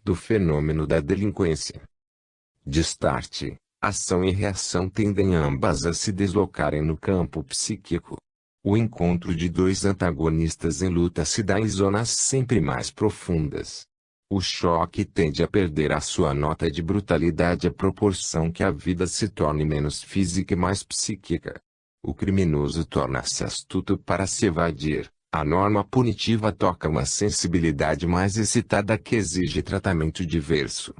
do fenômeno da delinquência. De start, ação e reação tendem ambas a se deslocarem no campo psíquico. O encontro de dois antagonistas em luta se dá em zonas sempre mais profundas. O choque tende a perder a sua nota de brutalidade à proporção que a vida se torne menos física e mais psíquica. O criminoso torna-se astuto para se evadir. A norma punitiva toca uma sensibilidade mais excitada que exige tratamento diverso.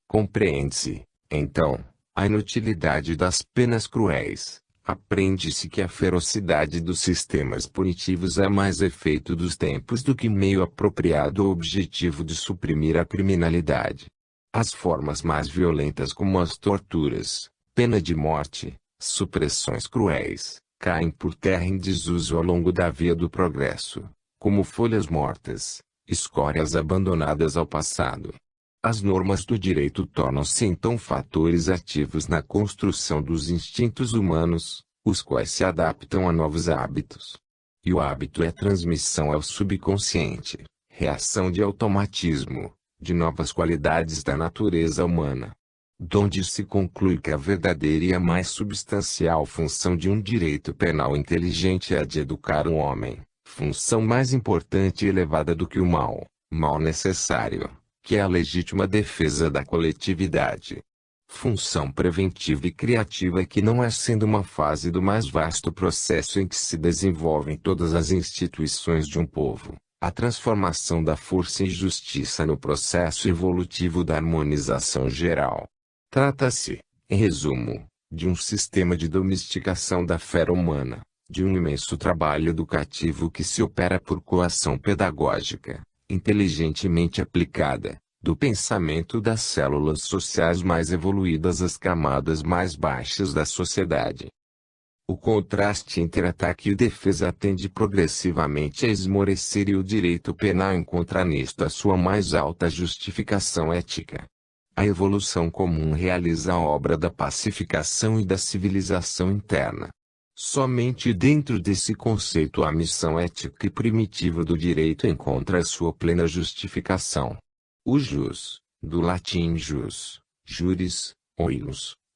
Compreende-se, então, a inutilidade das penas cruéis. Aprende-se que a ferocidade dos sistemas punitivos é mais efeito dos tempos do que meio apropriado ou objetivo de suprimir a criminalidade. As formas mais violentas como as torturas, pena de morte, supressões cruéis, caem por terra em desuso ao longo da via do progresso, como folhas mortas, escórias abandonadas ao passado. As normas do direito tornam-se então fatores ativos na construção dos instintos humanos, os quais se adaptam a novos hábitos. E o hábito é transmissão ao subconsciente, reação de automatismo, de novas qualidades da natureza humana. Donde se conclui que a verdadeira e a mais substancial função de um direito penal inteligente é a de educar um homem, função mais importante e elevada do que o mal necessário, que é a legítima defesa da coletividade. Função preventiva e criativa que não é sendo uma fase do mais vasto processo em que se desenvolvem todas as instituições de um povo, a transformação da força e justiça no processo evolutivo da harmonização geral. Trata-se, em resumo, de um sistema de domesticação da fera humana, de um imenso trabalho educativo que se opera por coação pedagógica, inteligentemente aplicada, do pensamento das células sociais mais evoluídas às camadas mais baixas da sociedade. O contraste entre ataque e defesa tende progressivamente a esmorecer e o direito penal encontra nisto a sua mais alta justificação ética. A evolução comum realiza a obra da pacificação e da civilização interna. Somente dentro desse conceito a missão ética e primitiva do direito encontra a sua plena justificação. O jus, do latim jus, juris, ou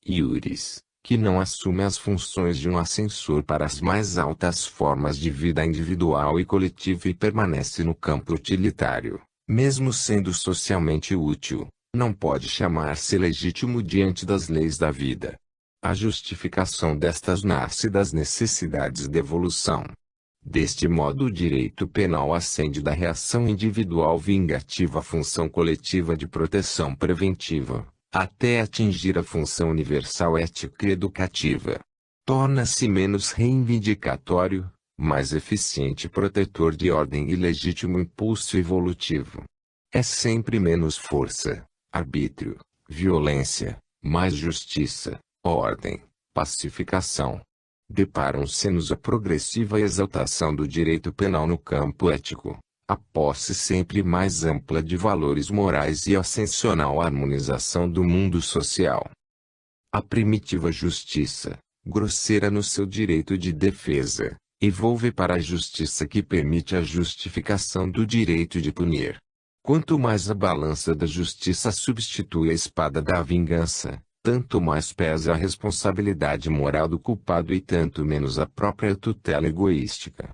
iuris, que não assume as funções de um ascensor para as mais altas formas de vida individual e coletiva e permanece no campo utilitário, mesmo sendo socialmente útil, não pode chamar-se legítimo diante das leis da vida. A justificação destas nasce das necessidades de evolução. Deste modo o direito penal ascende da reação individual vingativa à função coletiva de proteção preventiva, até atingir a função universal ética e educativa. Torna-se menos reivindicatório, mais eficiente protetor de ordem e legítimo impulso evolutivo. É sempre menos força, arbítrio, violência, mais justiça, ordem, pacificação. Deparam-se-nos a progressiva exaltação do direito penal no campo ético, a posse sempre mais ampla de valores morais e a ascensional harmonização do mundo social. A primitiva justiça, grosseira no seu direito de defesa, evolve para a justiça que permite a justificação do direito de punir. Quanto mais a balança da justiça substitui a espada da vingança, tanto mais pesa a responsabilidade moral do culpado e tanto menos a própria tutela egoística.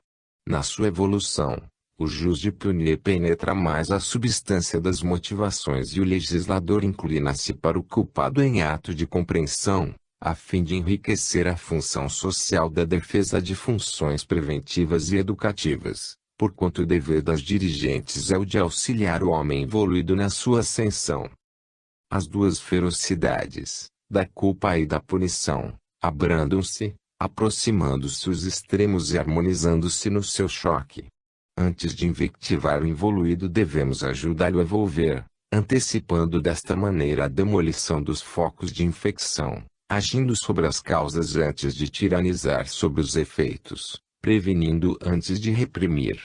Na sua evolução, o jus de punir penetra mais a substância das motivações e o legislador inclina-se para o culpado em ato de compreensão, a fim de enriquecer a função social da defesa de funções preventivas e educativas, porquanto o dever das dirigentes é o de auxiliar o homem evoluído na sua ascensão. As duas ferocidades, da culpa e da punição, abrandam-se, aproximando-se os extremos e harmonizando-se no seu choque. Antes de invectivar o evoluído devemos ajudá-lo a evolver, antecipando desta maneira a demolição dos focos de infecção, agindo sobre as causas antes de tiranizar sobre os efeitos, prevenindo antes de reprimir.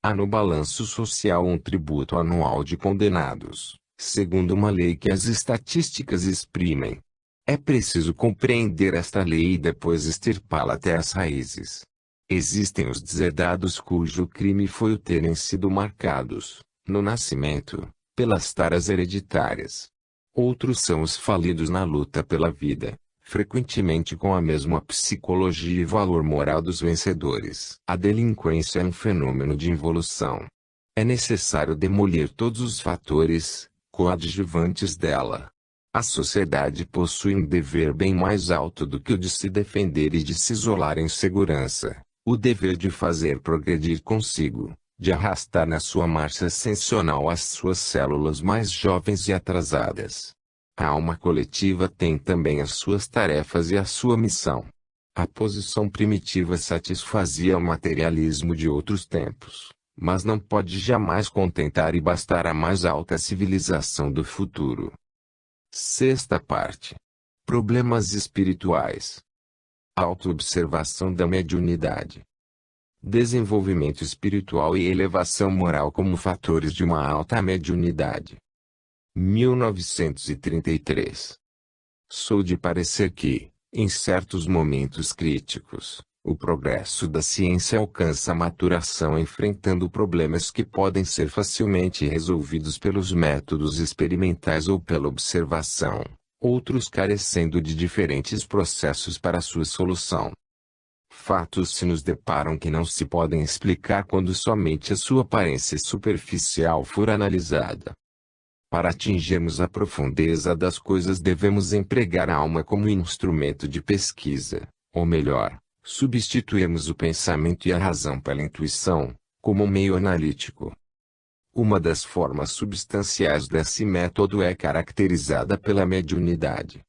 Há no balanço social um tributo anual de condenados, segundo uma lei que as estatísticas exprimem. É preciso compreender esta lei e depois extirpá-la até as raízes. Existem os deserdados cujo crime foi o terem sido marcados, no nascimento, pelas taras hereditárias. Outros são os falidos na luta pela vida, frequentemente com a mesma psicologia e valor moral dos vencedores. A delinquência é um fenômeno de involução. É necessário demolir todos os fatores coadjuvantes dela. A sociedade possui um dever bem mais alto do que o de se defender e de se isolar em segurança, o dever de fazer progredir consigo, de arrastar na sua marcha ascensional as suas células mais jovens e atrasadas. A alma coletiva tem também as suas tarefas e a sua missão. A posição primitiva satisfazia o materialismo de outros tempos, mas não pode jamais contentar e bastar a mais alta civilização do futuro. Sexta parte. Problemas espirituais. Autoobservação da mediunidade. Desenvolvimento espiritual e elevação moral como fatores de uma alta mediunidade. 1933. Sou de parecer que, em certos momentos críticos, o progresso da ciência alcança maturação enfrentando problemas que podem ser facilmente resolvidos pelos métodos experimentais ou pela observação, outros carecendo de diferentes processos para sua solução. Fatos se nos deparam que não se podem explicar quando somente a sua aparência superficial for analisada. Para atingirmos a profundeza das coisas devemos empregar a alma como instrumento de pesquisa, ou melhor, substituirmos o pensamento e a razão pela intuição, como meio analítico. Uma das formas substanciais desse método é caracterizada pela mediunidade.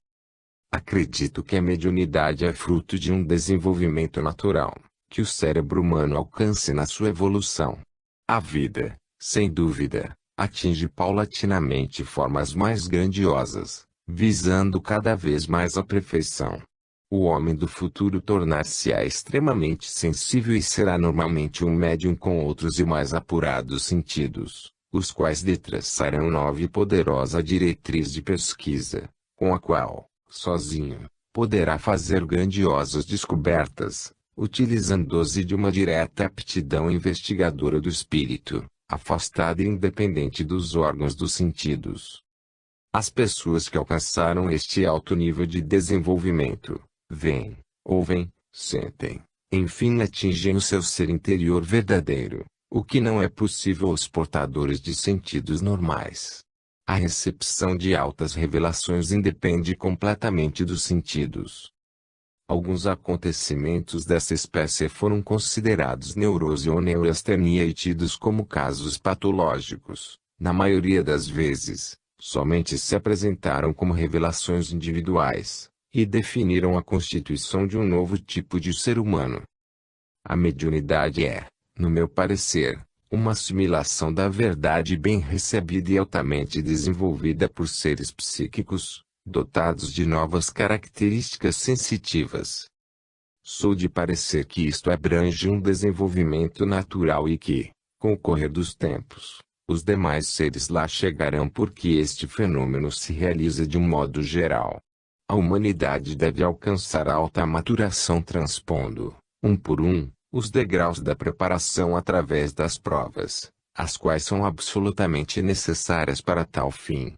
Acredito que a mediunidade é fruto de um desenvolvimento natural, que o cérebro humano alcance na sua evolução. A vida, sem dúvida, atinge paulatinamente formas mais grandiosas, visando cada vez mais a perfeição. O homem do futuro tornar-se-á extremamente sensível e será normalmente um médium com outros e mais apurados sentidos, os quais lhe traçarão nova e poderosa diretriz de pesquisa, com a qual, sozinho, poderá fazer grandiosas descobertas, utilizando-se de uma direta aptidão investigadora do espírito, afastada e independente dos órgãos dos sentidos. As pessoas que alcançaram este alto nível de desenvolvimento, veem, ouvem, sentem, enfim atingem o seu ser interior verdadeiro, o que não é possível aos portadores de sentidos normais. A recepção de altas revelações independe completamente dos sentidos. Alguns acontecimentos dessa espécie foram considerados neurose ou neurastenia e tidos como casos patológicos. Na maioria das vezes, somente se apresentaram como revelações individuais, e definiram a constituição de um novo tipo de ser humano. A mediunidade é, no meu parecer, uma assimilação da verdade bem recebida e altamente desenvolvida por seres psíquicos, dotados de novas características sensitivas. Sou de parecer que isto abrange um desenvolvimento natural e que, com o correr dos tempos, os demais seres lá chegarão porque este fenômeno se realiza de um modo geral. A humanidade deve alcançar a alta maturação transpondo, um por um, os degraus da preparação através das provas, as quais são absolutamente necessárias para tal fim.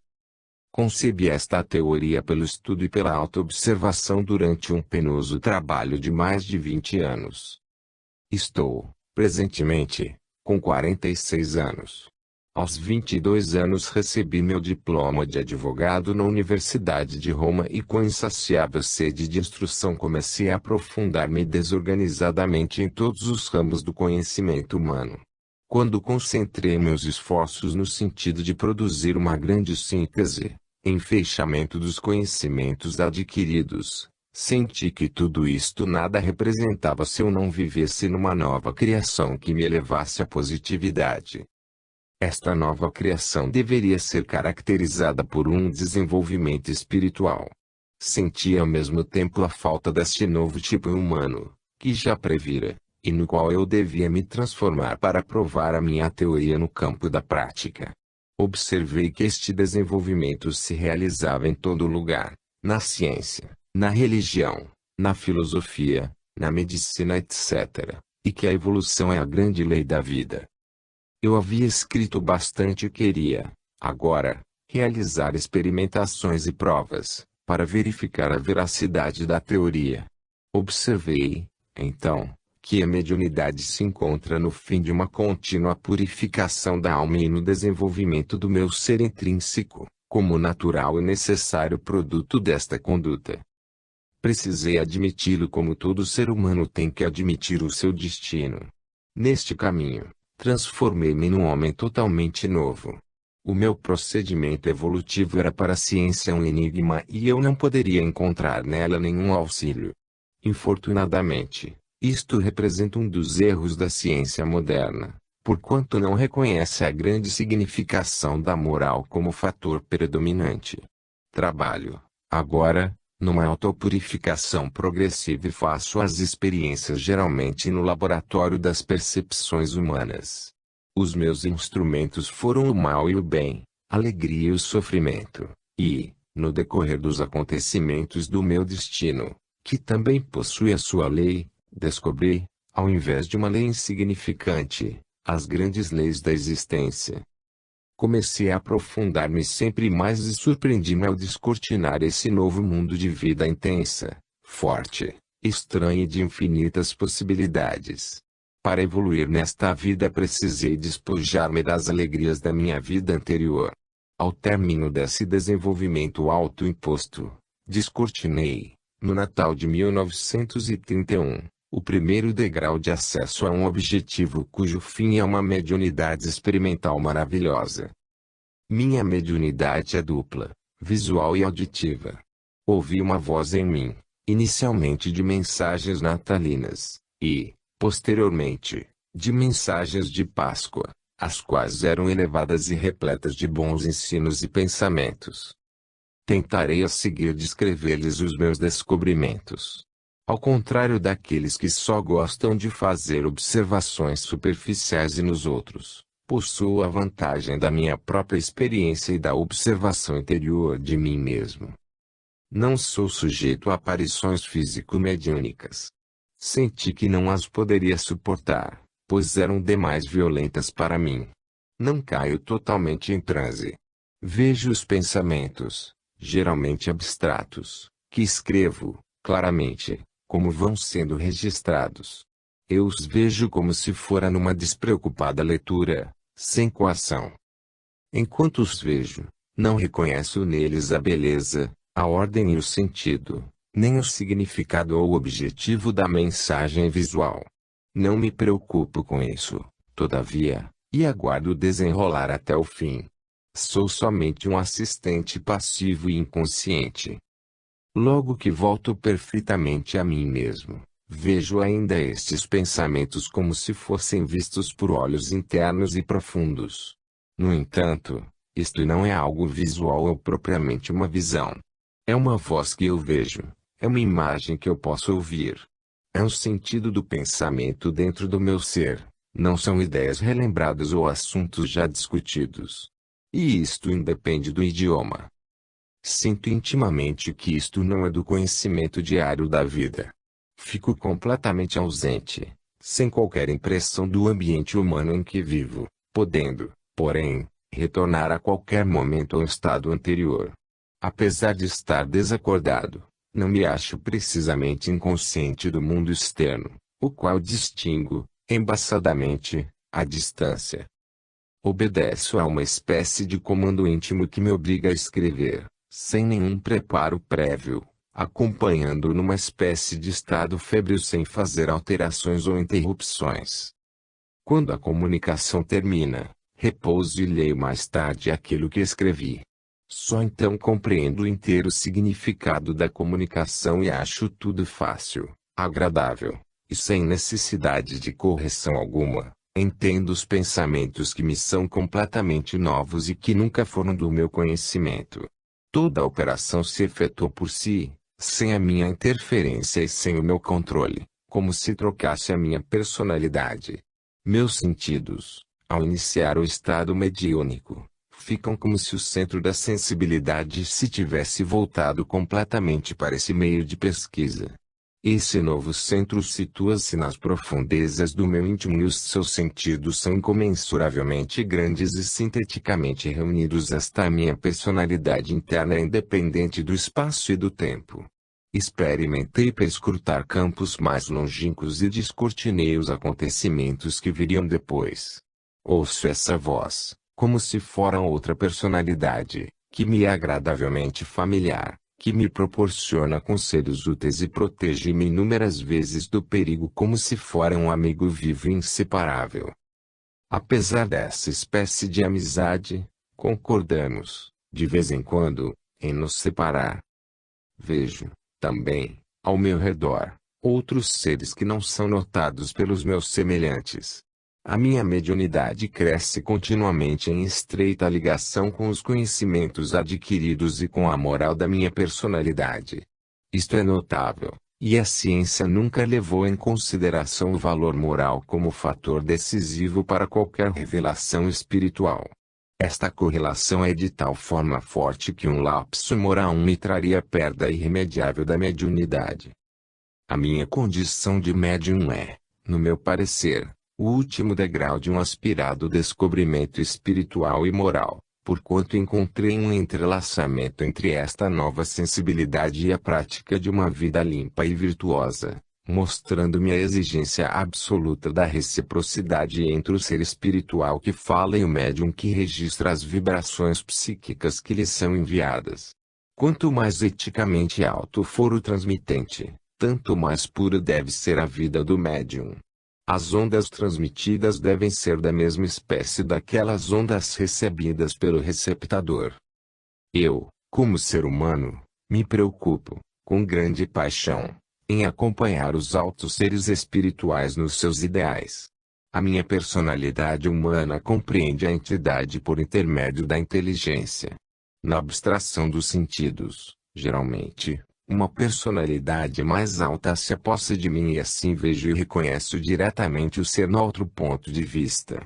Concebi esta teoria pelo estudo e pela autoobservação durante um penoso trabalho de mais de 20 anos. Estou, presentemente, com 46 anos. Aos 22 anos recebi meu diploma de advogado na Universidade de Roma e com insaciável sede de instrução comecei a aprofundar-me desorganizadamente em todos os ramos do conhecimento humano. Quando concentrei meus esforços no sentido de produzir uma grande síntese, enfeixamento dos conhecimentos adquiridos, senti que tudo isto nada representava se eu não vivesse numa nova criação que me elevasse à positividade. Esta nova criação deveria ser caracterizada por um desenvolvimento espiritual. Senti ao mesmo tempo a falta deste novo tipo humano, que já previra, e no qual eu devia me transformar para provar a minha teoria no campo da prática. Observei que este desenvolvimento se realizava em todo lugar, na ciência, na religião, na filosofia, na medicina etc., e que a evolução é a grande lei da vida. Eu havia escrito bastante e queria, Agora, realizar experimentações e provas, para verificar a veracidade da teoria. Observei, então, que a mediunidade se encontra no fim de uma contínua purificação da alma e no desenvolvimento do meu ser intrínseco, como natural e necessário produto desta conduta. Precisei admiti-lo como todo ser humano tem que admitir o seu destino. Neste caminho, transformei-me num homem totalmente novo. O meu procedimento evolutivo era para a ciência um enigma e eu não poderia encontrar nela nenhum auxílio. Infortunadamente, isto representa um dos erros da ciência moderna, porquanto não reconhece a grande significação da moral como fator predominante. Trabalho, agora, numa autopurificação progressiva e faço as experiências geralmente no laboratório das percepções humanas. Os meus instrumentos foram o mal e o bem, a alegria e o sofrimento, e, no decorrer dos acontecimentos do meu destino, que também possui a sua lei, descobri, ao invés de uma lei insignificante, as grandes leis da existência. Comecei a aprofundar-me sempre mais e surpreendi-me ao descortinar esse novo mundo de vida intensa, forte, estranha e de infinitas possibilidades. Para evoluir nesta vida precisei despojar-me das alegrias da minha vida anterior. Ao término desse desenvolvimento autoimposto, descortinei, no Natal de 1931, o primeiro degrau de acesso a um objetivo cujo fim é uma mediunidade experimental maravilhosa. Minha mediunidade é dupla, visual e auditiva. Ouvi uma voz em mim, inicialmente de mensagens natalinas, e, posteriormente, de mensagens de Páscoa, as quais eram elevadas e repletas de bons ensinos e pensamentos. Tentarei a seguir descrever-lhes os meus descobrimentos. Ao contrário daqueles que só gostam de fazer observações superficiais e nos outros, possuo a vantagem da minha própria experiência e da observação interior de mim mesmo. Não sou sujeito a aparições físico-mediúnicas. Senti que não as poderia suportar, pois eram demais violentas para mim. Não caio totalmente em transe. Vejo os pensamentos, geralmente abstratos, que escrevo, claramente, como vão sendo registrados. Eu os vejo como se fora numa despreocupada leitura, sem coação. Enquanto os vejo, não reconheço neles a beleza, a ordem e o sentido, nem o significado ou objetivo da mensagem visual. Não me preocupo com isso, todavia, e aguardo desenrolar até o fim. Sou somente um assistente passivo e inconsciente. Logo que volto perfeitamente a mim mesmo, vejo ainda estes pensamentos como se fossem vistos por olhos internos e profundos. No entanto, isto não é algo visual ou propriamente uma visão. É uma voz que eu vejo, é uma imagem que eu posso ouvir. É um sentido do pensamento dentro do meu ser, não são ideias relembradas ou assuntos já discutidos. E isto independe do idioma. Sinto intimamente que isto não é do conhecimento diário da vida. Fico completamente ausente, sem qualquer impressão do ambiente humano em que vivo, podendo, porém, retornar a qualquer momento ao estado anterior. Apesar de estar desacordado, não me acho precisamente inconsciente do mundo externo, o qual distingo, embaçadamente, à distância. Obedeço a uma espécie de comando íntimo que me obriga a escrever, sem nenhum preparo prévio, acompanhando numa espécie de estado febril sem fazer alterações ou interrupções. Quando a comunicação termina, repouso e leio mais tarde aquilo que escrevi. Só então compreendo o inteiro significado da comunicação e acho tudo fácil, agradável, e sem necessidade de correção alguma. Entendo os pensamentos que me são completamente novos e que nunca foram do meu conhecimento. Toda a operação se efetuou por si, sem a minha interferência e sem o meu controle, como se trocasse a minha personalidade. Meus sentidos, ao iniciar o estado mediúnico, ficam como se o centro da sensibilidade se tivesse voltado completamente para esse meio de pesquisa. Esse novo centro situa-se nas profundezas do meu íntimo e os seus sentidos são incomensuravelmente grandes e sinteticamente reunidos. Esta minha personalidade interna é independente do espaço e do tempo. Experimentei perscrutar campos mais longínquos e descortinei os acontecimentos que viriam depois. Ouço essa voz, como se fora outra personalidade, que me é agradavelmente familiar, que me proporciona conselhos úteis e protege-me inúmeras vezes do perigo como se fora um amigo vivo e inseparável. Apesar dessa espécie de amizade, concordamos, de vez em quando, em nos separar. Vejo, também, ao meu redor, outros seres que não são notados pelos meus semelhantes. A minha mediunidade cresce continuamente em estreita ligação com os conhecimentos adquiridos e com a moral da minha personalidade. Isto é notável, e a ciência nunca levou em consideração o valor moral como fator decisivo para qualquer revelação espiritual. Esta correlação é de tal forma forte que um lapso moral me traria a perda irremediável da mediunidade. A minha condição de médium é, no meu parecer, o último degrau de um aspirado descobrimento espiritual e moral, porquanto encontrei um entrelaçamento entre esta nova sensibilidade e a prática de uma vida limpa e virtuosa, mostrando-me a exigência absoluta da reciprocidade entre o ser espiritual que fala e o médium que registra as vibrações psíquicas que lhe são enviadas. Quanto mais eticamente alto for o transmitente, tanto mais pura deve ser a vida do médium. As ondas transmitidas devem ser da mesma espécie daquelas ondas recebidas pelo receptador. Eu, como ser humano, me preocupo, com grande paixão, em acompanhar os altos seres espirituais nos seus ideais. A minha personalidade humana compreende a entidade por intermédio da inteligência. Na abstração dos sentidos, geralmente, uma personalidade mais alta se apossa de mim e assim vejo e reconheço diretamente o ser no outro ponto de vista.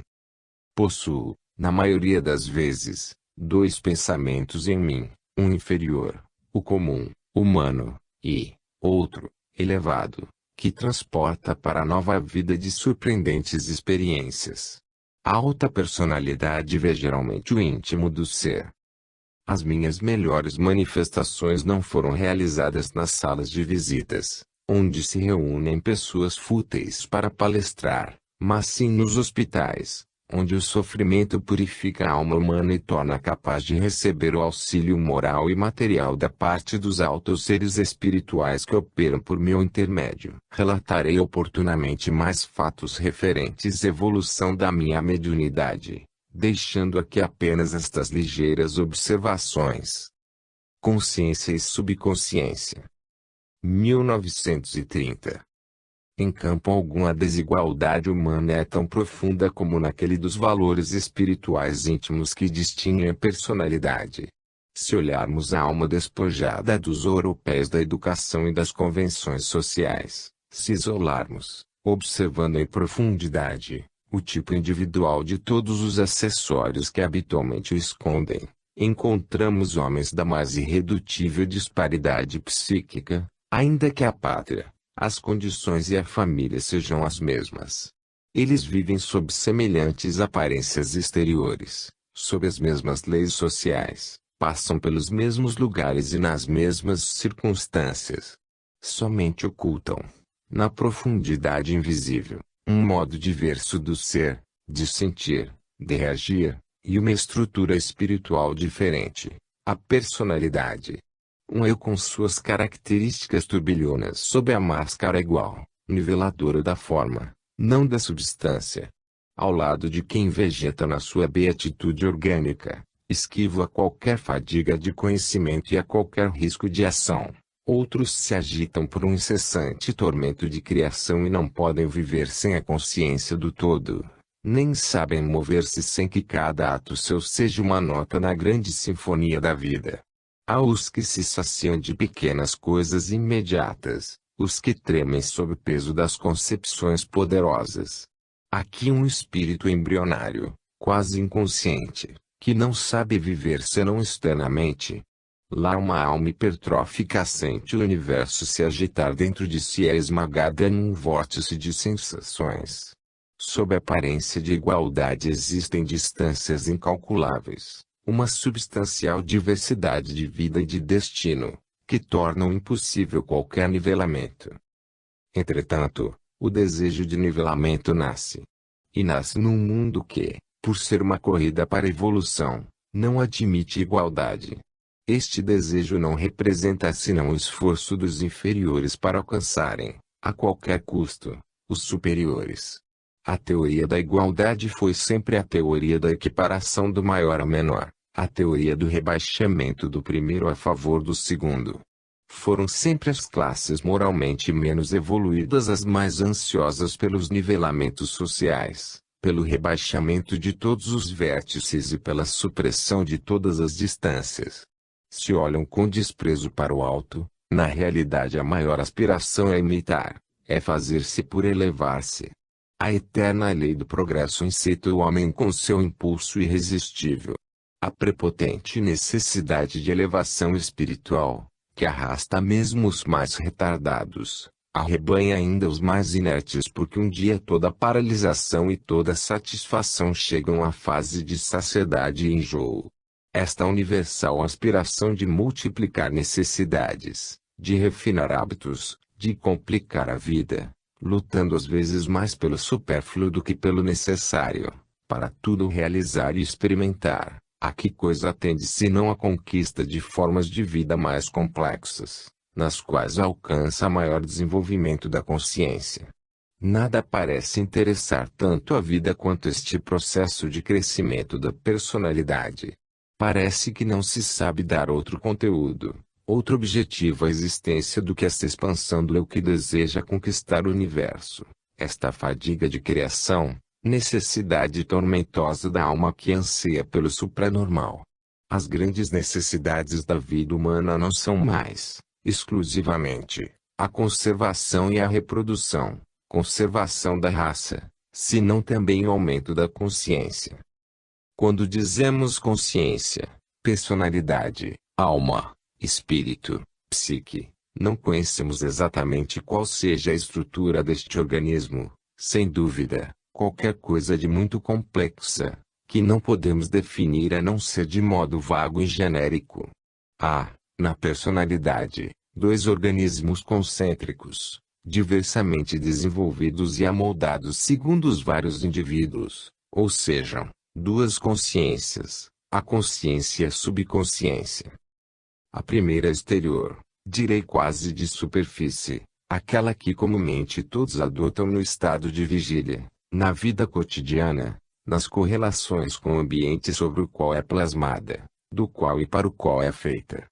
Possuo, na maioria das vezes, dois pensamentos em mim, um inferior, o comum, humano, e, outro, elevado, que transporta para a nova vida de surpreendentes experiências. A alta personalidade vê geralmente o íntimo do ser. As minhas melhores manifestações não foram realizadas nas salas de visitas, onde se reúnem pessoas fúteis para palestrar, mas sim nos hospitais, onde o sofrimento purifica a alma humana e torna capaz de receber o auxílio moral e material da parte dos altos seres espirituais que operam por meu intermédio. Relatarei oportunamente mais fatos referentes à evolução da minha mediunidade, deixando aqui apenas estas ligeiras observações. Consciência e subconsciência. 1930. Em campo algum a desigualdade humana é tão profunda como naquele dos valores espirituais íntimos que distinguem a personalidade. Se olharmos a alma despojada dos ouropés da educação e das convenções sociais, se isolarmos, observando em profundidade, o tipo individual de todos os acessórios que habitualmente o escondem, encontramos homens da mais irredutível disparidade psíquica, ainda que a pátria, as condições e a família sejam as mesmas. Eles vivem sob semelhantes aparências exteriores, sob as mesmas leis sociais, passam pelos mesmos lugares e nas mesmas circunstâncias. Somente ocultam, na profundidade invisível, um modo diverso do ser, de sentir, de reagir, e uma estrutura espiritual diferente, a personalidade. Um eu com suas características turbilhonas sob a máscara igual, niveladora da forma, não da substância. Ao lado de quem vegeta na sua beatitude orgânica, esquivo a qualquer fadiga de conhecimento e a qualquer risco de ação. Outros se agitam por um incessante tormento de criação e não podem viver sem a consciência do todo, nem sabem mover-se sem que cada ato seu seja uma nota na grande sinfonia da vida. Há os que se saciam de pequenas coisas imediatas, os que tremem sob o peso das concepções poderosas. Aqui um espírito embrionário, quase inconsciente, que não sabe viver senão externamente. Lá uma alma hipertrófica sente o universo se agitar dentro de si e é esmagada num vórtice de sensações. Sob a aparência de igualdade existem distâncias incalculáveis, uma substancial diversidade de vida e de destino, que tornam impossível qualquer nivelamento. Entretanto, o desejo de nivelamento nasce. E nasce num mundo que, por ser uma corrida para a evolução, não admite igualdade. Este desejo não representa senão o esforço dos inferiores para alcançarem, a qualquer custo, os superiores. A teoria da igualdade foi sempre a teoria da equiparação do maior a menor, a teoria do rebaixamento do primeiro a favor do segundo. Foram sempre as classes moralmente menos evoluídas as mais ansiosas pelos nivelamentos sociais, pelo rebaixamento de todos os vértices e pela supressão de todas as distâncias. Se olham com desprezo para o alto, na realidade a maior aspiração é imitar, é fazer-se por elevar-se. A eterna lei do progresso incita o homem com seu impulso irresistível. A prepotente necessidade de elevação espiritual, que arrasta mesmo os mais retardados, arrebanha ainda os mais inertes porque um dia toda paralisação e toda satisfação chegam à fase de saciedade e enjoo. Esta universal aspiração de multiplicar necessidades, de refinar hábitos, de complicar a vida, lutando às vezes mais pelo supérfluo do que pelo necessário, para tudo realizar e experimentar, a que coisa atende senão a conquista de formas de vida mais complexas, nas quais alcança maior desenvolvimento da consciência. Nada parece interessar tanto a vida quanto este processo de crescimento da personalidade. Parece que não se sabe dar outro conteúdo, outro objetivo à existência do que esta expansão do eu que deseja conquistar o universo, esta fadiga de criação, necessidade tormentosa da alma que anseia pelo supranormal. As grandes necessidades da vida humana não são mais, exclusivamente, a conservação e a reprodução, conservação da raça, senão também o aumento da consciência. Quando dizemos consciência, personalidade, alma, espírito, psique, não conhecemos exatamente qual seja a estrutura deste organismo, sem dúvida, qualquer coisa de muito complexa, que não podemos definir a não ser de modo vago e genérico. Há, na personalidade, dois organismos concêntricos, diversamente desenvolvidos e amoldados segundo os vários indivíduos, ou sejam, duas consciências, a consciência e a subconsciência. A primeira exterior, direi quase de superfície, aquela que comumente todos adotam no estado de vigília, na vida cotidiana, nas correlações com o ambiente sobre o qual é plasmada, do qual e para o qual é feita.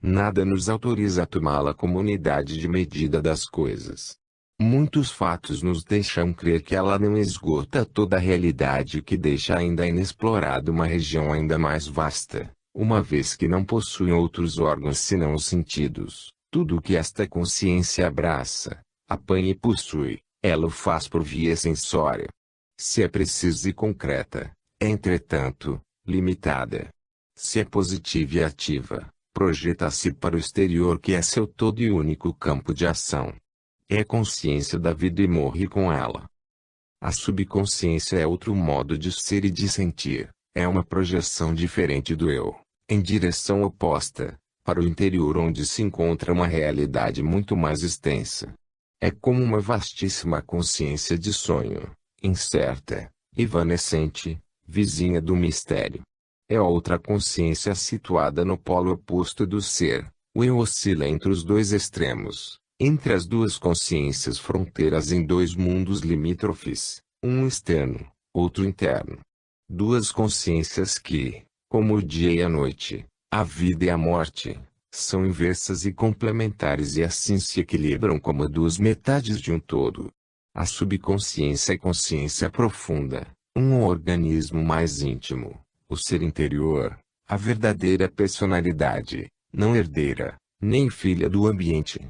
Nada nos autoriza a tomá-la como unidade de medida das coisas. Muitos fatos nos deixam crer que ela não esgota toda a realidade e que deixa ainda inexplorada uma região ainda mais vasta, uma vez que não possui outros órgãos senão os sentidos. Tudo o que esta consciência abraça, apanha e possui, ela o faz por via sensória. Se é precisa e concreta, é entretanto, limitada. Se é positiva e ativa, projeta-se para o exterior que é seu todo e único campo de ação. É consciência da vida e morre com ela. A subconsciência é outro modo de ser e de sentir, é uma projeção diferente do eu, em direção oposta, para o interior onde se encontra uma realidade muito mais extensa. É como uma vastíssima consciência de sonho, incerta, evanescente, vizinha do mistério. É outra consciência situada no polo oposto do ser, o eu oscila entre os dois extremos, entre as duas consciências fronteiras em dois mundos limítrofes, um externo, outro interno. Duas consciências que, como o dia e a noite, a vida e a morte, são inversas e complementares e assim se equilibram como duas metades de um todo. A subconsciência é consciência profunda, um organismo mais íntimo, o ser interior, a verdadeira personalidade, não herdeira, nem filha do ambiente.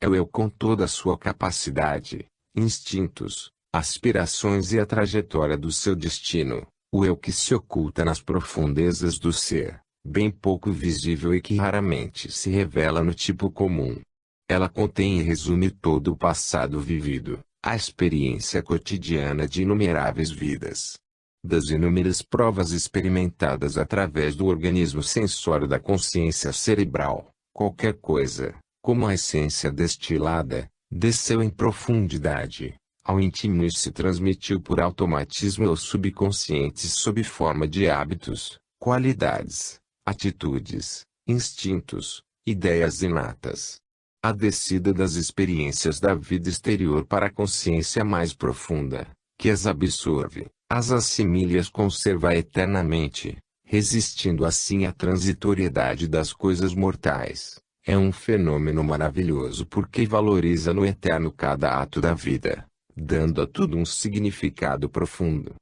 É o eu com toda a sua capacidade, instintos, aspirações e a trajetória do seu destino, o eu que se oculta nas profundezas do ser, bem pouco visível e que raramente se revela no tipo comum. Ela contém e resume todo o passado vivido, a experiência cotidiana de inumeráveis vidas. Das inúmeras provas experimentadas através do organismo sensório da consciência cerebral, qualquer coisa, como a essência destilada, desceu em profundidade, ao íntimo e se transmitiu por automatismo ao subconsciente sob forma de hábitos, qualidades, atitudes, instintos, ideias inatas. A descida das experiências da vida exterior para a consciência mais profunda, que as absorve, as assimila e as conserva eternamente, resistindo assim à transitoriedade das coisas mortais, é um fenômeno maravilhoso porque valoriza no eterno cada ato da vida, dando a tudo um significado profundo.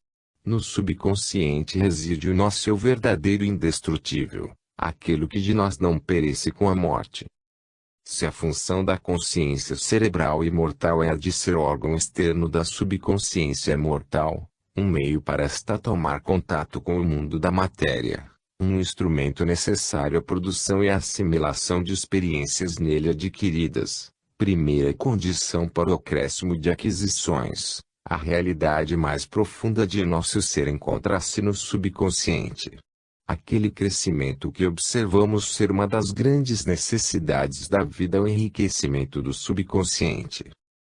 No subconsciente reside o nosso eu verdadeiro e indestrutível, aquilo que de nós não perece com a morte. Se a função da consciência cerebral imortal é a de ser órgão externo da subconsciência mortal, um meio para esta tomar contato com o mundo da matéria, um instrumento necessário à produção e à assimilação de experiências nele adquiridas, primeira condição para o acréscimo de aquisições, a realidade mais profunda de nosso ser encontra-se no subconsciente. Aquele crescimento que observamos ser uma das grandes necessidades da vida é o enriquecimento do subconsciente.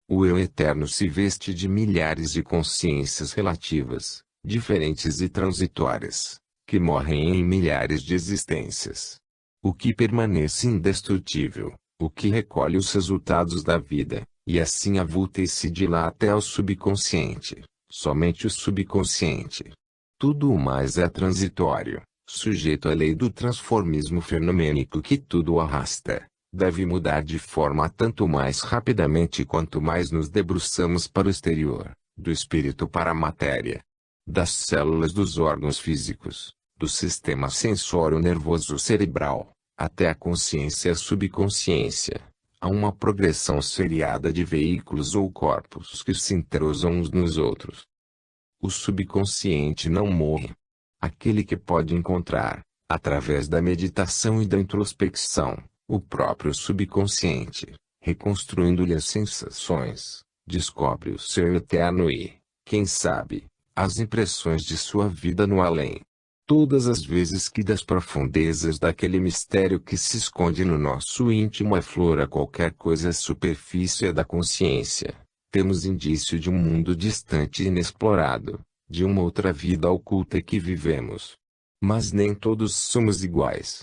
O eu eterno se veste de milhares de consciências relativas, diferentes e transitórias, que morrem em milhares de existências. O que permanece indestrutível, o que recolhe os resultados da vida, e assim avulta e se dilata ao subconsciente, somente o subconsciente. Tudo o mais é transitório, sujeito à lei do transformismo fenomênico que tudo o arrasta, deve mudar de forma tanto mais rapidamente quanto mais nos debruçamos para o exterior, do espírito para a matéria. Das células dos órgãos físicos, do sistema sensório-nervoso cerebral, até a consciência e a subconsciência, há uma progressão seriada de veículos ou corpos que se entrosam uns nos outros. O subconsciente não morre. Aquele que pode encontrar, através da meditação e da introspecção, o próprio subconsciente, reconstruindo-lhe as sensações, descobre o seu eterno e, quem sabe, as impressões de sua vida no além. Todas as vezes que das profundezas daquele mistério que se esconde no nosso íntimo aflora qualquer coisa superfície da consciência, temos indício de um mundo distante e inexplorado, de uma outra vida oculta que vivemos. Mas nem todos somos iguais.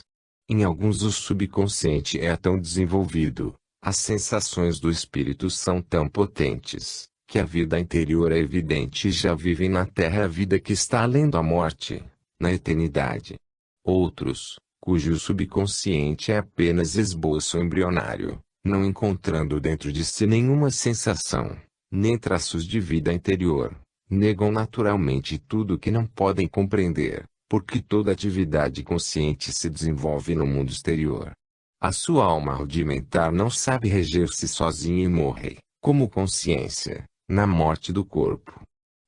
Em alguns o subconsciente é tão desenvolvido, as sensações do espírito são tão potentes, que a vida interior é evidente e já vivem na terra a vida que está além da morte, na eternidade. Outros, cujo subconsciente é apenas esboço embrionário, não encontrando dentro de si nenhuma sensação, nem traços de vida interior, negam naturalmente tudo o que não podem compreender, porque toda atividade consciente se desenvolve no mundo exterior. A sua alma rudimentar não sabe reger-se sozinha e morre, como consciência, na morte do corpo.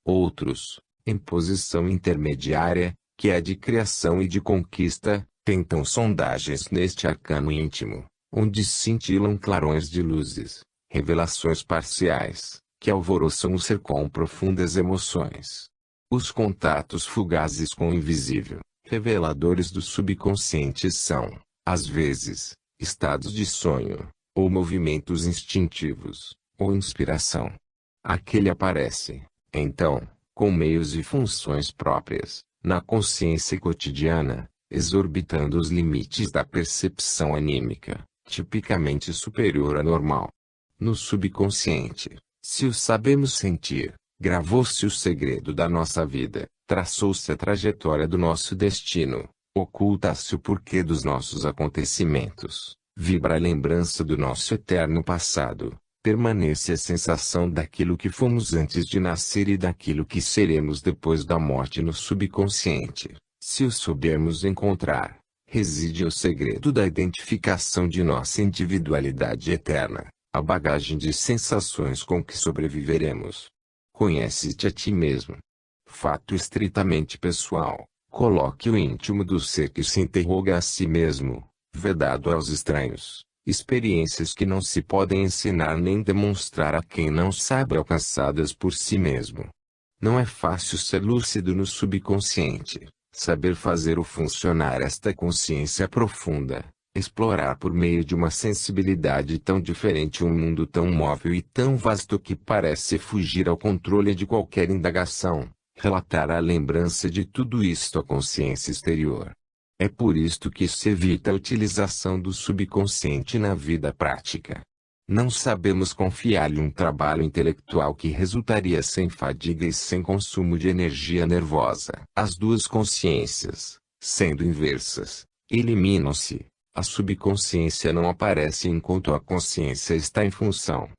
Outros, em posição intermediária, que é de criação e de conquista, tentam sondagens neste arcano íntimo, onde cintilam clarões de luzes, revelações parciais, que alvoroçam o ser com profundas emoções. Os contatos fugazes com o invisível, reveladores do subconsciente são, às vezes, estados de sonho, ou movimentos instintivos, ou inspiração. Aquele aparece, então, com meios e funções próprias, na consciência cotidiana, exorbitando os limites da percepção anímica, tipicamente superior à normal. No subconsciente, se o sabemos sentir, gravou-se o segredo da nossa vida, traçou-se a trajetória do nosso destino, oculta-se o porquê dos nossos acontecimentos, vibra a lembrança do nosso eterno passado, permanece a sensação daquilo que fomos antes de nascer e daquilo que seremos depois da morte no subconsciente. Se o soubermos encontrar, reside o segredo da identificação de nossa individualidade eterna, a bagagem de sensações com que sobreviveremos. Conhece-te a ti mesmo. Fato estritamente pessoal, Coloque o íntimo do ser que se interroga a si mesmo, vedado aos estranhos, experiências que não se podem ensinar nem demonstrar a quem não sabe alcançadas por si mesmo. Não é fácil ser lúcido no subconsciente, saber fazer o funcionar esta consciência profunda, explorar por meio de uma sensibilidade tão diferente um mundo tão móvel e tão vasto que parece fugir ao controle de qualquer indagação, relatar a lembrança de tudo isto à consciência exterior. É por isto que se evita a utilização do subconsciente na vida prática. Não sabemos confiar-lhe um trabalho intelectual que resultaria sem fadiga e sem consumo de energia nervosa. As duas consciências, sendo inversas, eliminam-se. A subconsciência não aparece enquanto a consciência está em função.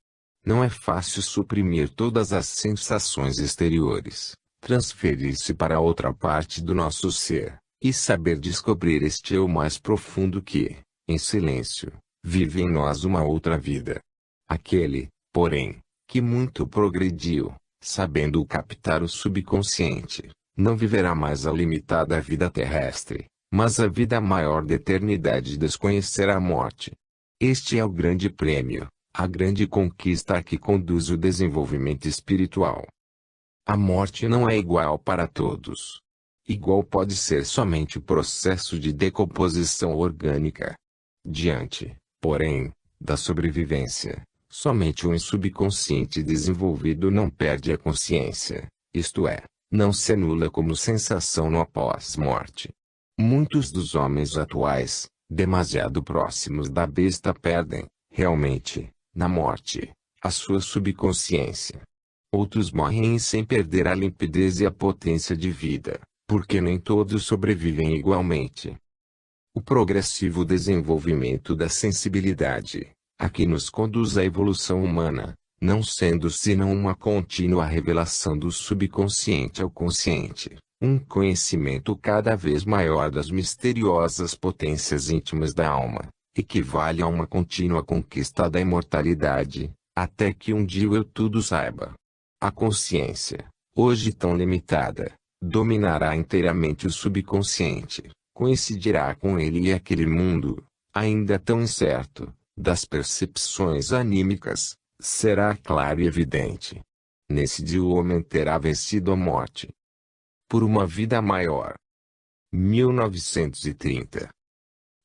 Não é fácil suprimir todas as sensações exteriores, transferir-se para outra parte do nosso ser, e saber descobrir este eu mais profundo que, em silêncio, vive em nós uma outra vida. Aquele, porém, que muito progrediu, sabendo captar o subconsciente, não viverá mais a limitada vida terrestre, mas a vida maior da eternidade desconhecerá a morte. Este é o grande prêmio, a grande conquista a que conduz o desenvolvimento espiritual. A morte não é igual para todos. Igual pode ser somente o processo de decomposição orgânica. Diante, porém, da sobrevivência, somente um subconsciente desenvolvido não perde a consciência, isto é, não se anula como sensação no após-morte. Muitos dos homens atuais, demasiado próximos da besta perdem, realmente, na morte, a sua subconsciência. Outros morrem sem perder a limpidez e a potência de vida, porque nem todos sobrevivem igualmente. O progressivo desenvolvimento da sensibilidade, a que nos conduz a evolução humana, não sendo senão uma contínua revelação do subconsciente ao consciente, um conhecimento cada vez maior das misteriosas potências íntimas da alma, equivale a uma contínua conquista da imortalidade, até que um dia o eu tudo saiba. A consciência, hoje tão limitada, dominará inteiramente o subconsciente, coincidirá com ele e aquele mundo, ainda tão incerto, das percepções anímicas, será claro e evidente. Nesse dia o homem terá vencido a morte. Por uma vida maior. 1930.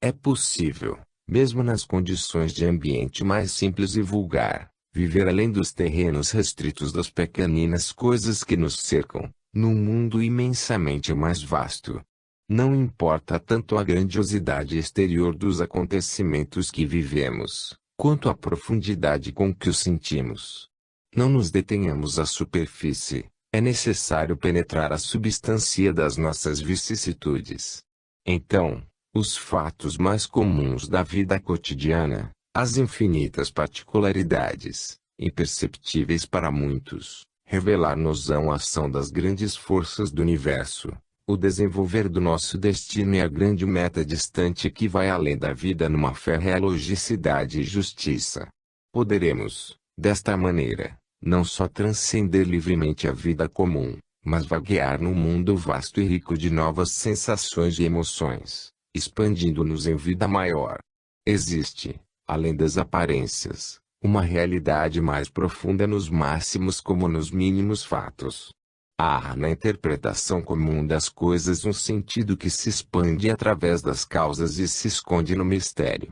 É possível, mesmo nas condições de ambiente mais simples e vulgar, viver além dos terrenos restritos das pequeninas coisas que nos cercam, num mundo imensamente mais vasto. Não importa tanto a grandiosidade exterior dos acontecimentos que vivemos, quanto a profundidade com que os sentimos. Não nos detenhamos à superfície, é necessário penetrar a substância das nossas vicissitudes. Então, os fatos mais comuns da vida cotidiana, as infinitas particularidades, imperceptíveis para muitos, revelar-nos-ão a ação das grandes forças do universo, o desenvolver do nosso destino e a grande meta distante que vai além da vida numa férrea logicidade e justiça. Poderemos, desta maneira, não só transcender livremente a vida comum, mas vaguear num mundo vasto e rico de novas sensações e emoções, expandindo-nos em vida maior. Existe, além das aparências, uma realidade mais profunda nos máximos como nos mínimos fatos. Há na interpretação comum das coisas um sentido que se expande através das causas e se esconde no mistério.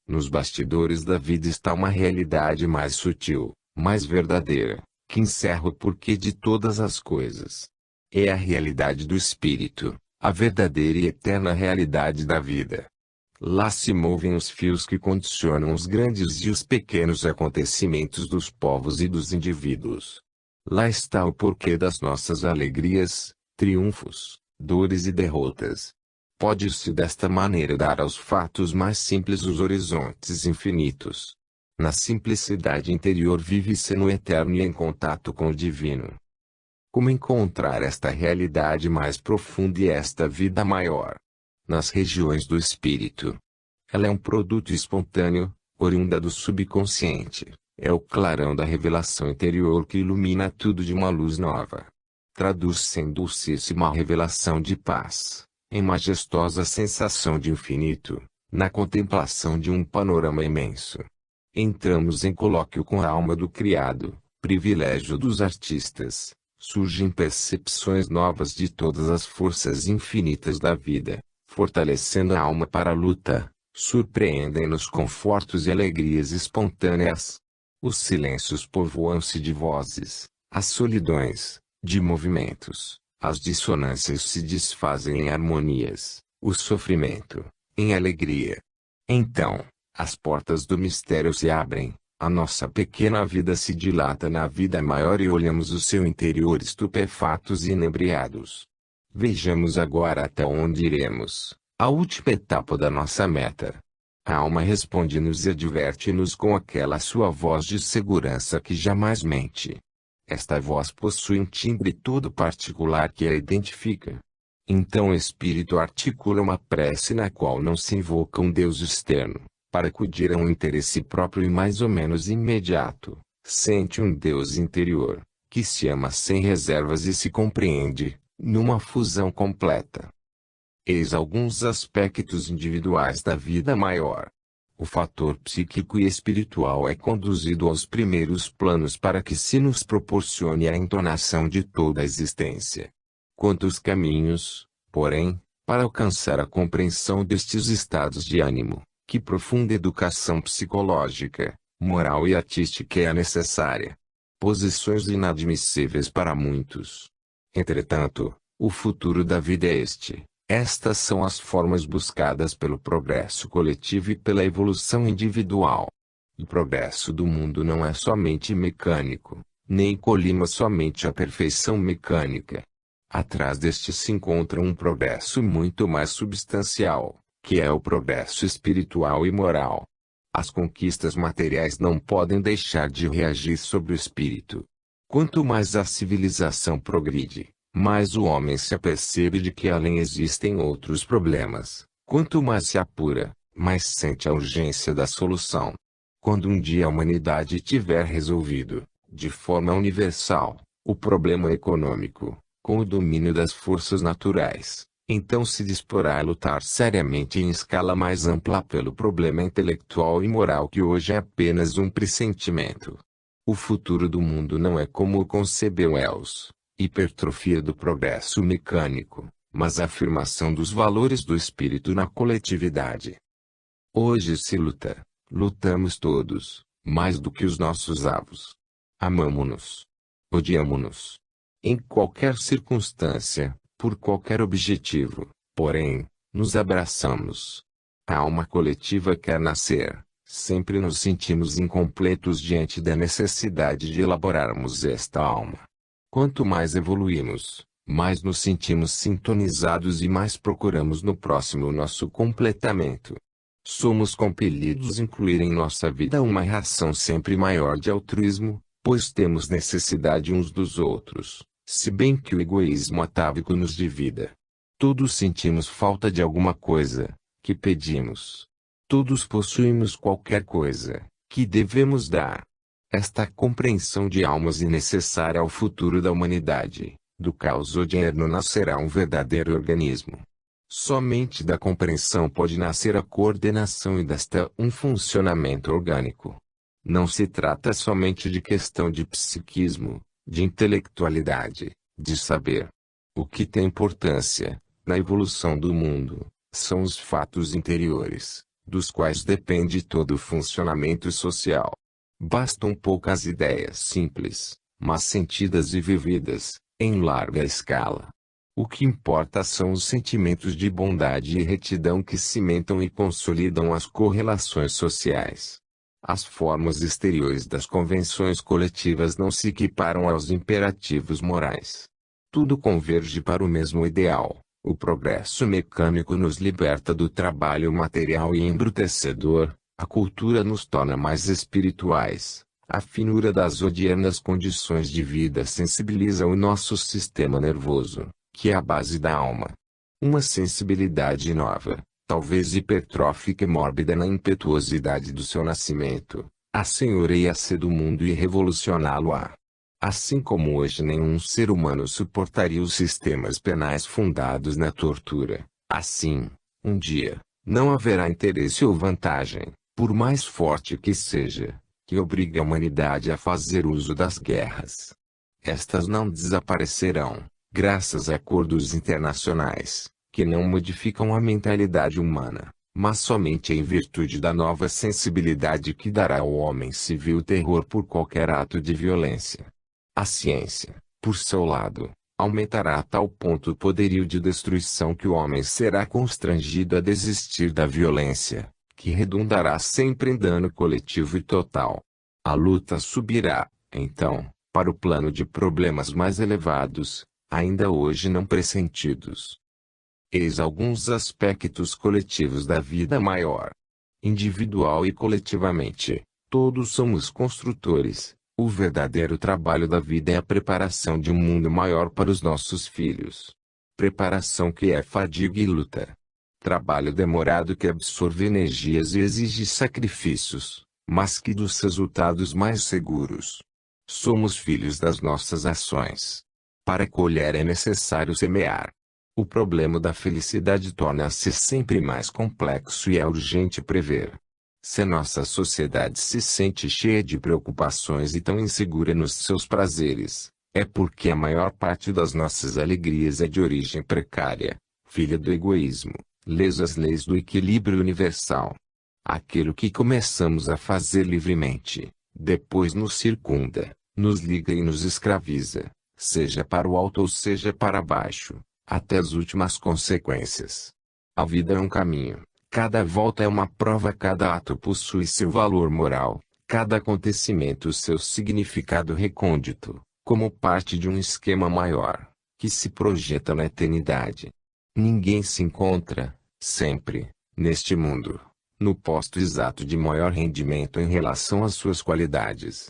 Nos bastidores da vida está uma realidade mais sutil, mais verdadeira, que encerra o porquê de todas as coisas. É a realidade do espírito, a verdadeira e eterna realidade da vida. Lá se movem os fios que condicionam os grandes e os pequenos acontecimentos dos povos e dos indivíduos. Lá está o porquê das nossas alegrias, triunfos, dores e derrotas. Pode-se desta maneira dar aos fatos mais simples os horizontes infinitos. Na simplicidade interior vive-se no eterno e em contato com o divino. Como encontrar esta realidade mais profunda e esta vida maior? Nas regiões do espírito. Ela é um produto espontâneo, oriunda do subconsciente, é o clarão da revelação interior que ilumina tudo de uma luz nova. traduz-se em dulcíssima revelação de paz, em majestosa sensação de infinito, na contemplação de um panorama imenso. Entramos em colóquio com a alma do criado, privilégio dos artistas. Surgem percepções novas de todas as forças infinitas da vida, fortalecendo a alma para a luta, surpreendem-nos confortos e alegrias espontâneas. Os silêncios povoam-se de vozes, as solidões, de movimentos, as dissonâncias se desfazem em harmonias, o sofrimento, em alegria. Então, as portas do mistério se abrem. A nossa pequena vida se dilata na vida maior e olhamos o seu interior estupefatos e inebriados. Vejamos agora até onde iremos, a última etapa da nossa meta. A alma responde-nos e adverte-nos com aquela sua voz de segurança que jamais mente. Esta voz possui um timbre todo particular que a identifica. Então o espírito articula uma prece na qual não se invoca um Deus externo, para acudir a um interesse próprio e mais ou menos imediato. Sente um Deus interior, que se ama sem reservas e se compreende, numa fusão completa. Eis alguns aspectos individuais da vida maior. O fator psíquico e espiritual é conduzido aos primeiros planos para que se nos proporcione a entonação de toda a existência. Quantos caminhos, porém, para alcançar a compreensão destes estados de ânimo! Que profunda educação psicológica, moral e artística é necessária. Posições inadmissíveis para muitos. Entretanto, o futuro da vida é este. Estas são as formas buscadas pelo progresso coletivo e pela evolução individual. O progresso do mundo não é somente mecânico, nem colima somente a perfeição mecânica. Atrás deste se encontra um progresso muito mais substancial, que é o progresso espiritual e moral. As conquistas materiais não podem deixar de reagir sobre o espírito. Quanto mais a civilização progride, mais o homem se apercebe de que além existem outros problemas. Quanto mais se apura, mais sente a urgência da solução. Quando um dia a humanidade tiver resolvido, de forma universal, o problema econômico, com o domínio das forças naturais, então se disporá a lutar seriamente em escala mais ampla pelo problema intelectual e moral que hoje é apenas um pressentimento. O futuro do mundo não é como o concebeu Wells, hipertrofia do progresso mecânico, mas a afirmação dos valores do espírito na coletividade. Hoje se luta, lutamos todos, mais do que os nossos avós. Amamo-nos. Odiamo-nos. Em qualquer circunstância, por qualquer objetivo, porém, nos abraçamos. A alma coletiva quer nascer. Sempre nos sentimos incompletos diante da necessidade de elaborarmos esta alma. Quanto mais evoluímos, mais nos sentimos sintonizados e mais procuramos no próximo o nosso completamento. Somos compelidos a incluir em nossa vida uma ração sempre maior de altruísmo, pois temos necessidade uns dos outros, se bem que o egoísmo atávico nos divida. Todos sentimos falta de alguma coisa, que pedimos. Todos possuímos qualquer coisa, que devemos dar. Esta compreensão de almas é necessária ao futuro da humanidade. Do caos odierno nascerá um verdadeiro organismo. Somente da compreensão pode nascer a coordenação e desta um funcionamento orgânico. Não se trata somente de questão de psiquismo, de intelectualidade, de saber. O que tem importância, na evolução do mundo, são os fatos interiores, dos quais depende todo o funcionamento social. Bastam poucas ideias simples, mas sentidas e vividas, em larga escala. O que importa são os sentimentos de bondade e retidão que cimentam e consolidam as correlações sociais. As formas exteriores das convenções coletivas não se equiparam aos imperativos morais. Tudo converge para o mesmo ideal. O progresso mecânico nos liberta do trabalho material e embrutecedor, a cultura nos torna mais espirituais, a finura das odiernas condições de vida sensibiliza o nosso sistema nervoso, que é a base da alma. Uma sensibilidade nova, talvez hipertrófica e mórbida na impetuosidade do seu nascimento, assenhoreia-se do mundo e revolucioná-lo-á. Assim como hoje nenhum ser humano suportaria os sistemas penais fundados na tortura, assim, um dia, não haverá interesse ou vantagem, por mais forte que seja, que obrigue a humanidade a fazer uso das guerras. Estas não desaparecerão, graças a acordos internacionais, que não modificam a mentalidade humana, mas somente em virtude da nova sensibilidade que dará ao homem civil terror por qualquer ato de violência. A ciência, por seu lado, aumentará a tal ponto o poderio de destruição que o homem será constrangido a desistir da violência, que redundará sempre em dano coletivo e total. A luta subirá, então, para o plano de problemas mais elevados, ainda hoje não pressentidos. Eis alguns aspectos coletivos da vida maior. Individual e coletivamente, todos somos construtores. O verdadeiro trabalho da vida é a preparação de um mundo maior para os nossos filhos. Preparação que é fadiga e luta. Trabalho demorado que absorve energias e exige sacrifícios, mas que dos resultados mais seguros. Somos filhos das nossas ações. Para colher é necessário semear. O problema da felicidade torna-se sempre mais complexo e é urgente prever. Se nossa sociedade se sente cheia de preocupações e tão insegura nos seus prazeres, é porque a maior parte das nossas alegrias é de origem precária, filha do egoísmo, lesa as leis do equilíbrio universal. Aquilo que começamos a fazer livremente, depois nos circunda, nos liga e nos escraviza, seja para o alto ou seja para baixo, até as últimas consequências. A vida é um caminho. Cada volta é uma prova, cada ato possui seu valor moral, cada acontecimento seu significado recôndito, como parte de um esquema maior, que se projeta na eternidade. Ninguém se encontra, sempre, neste mundo, no posto exato de maior rendimento em relação às suas qualidades.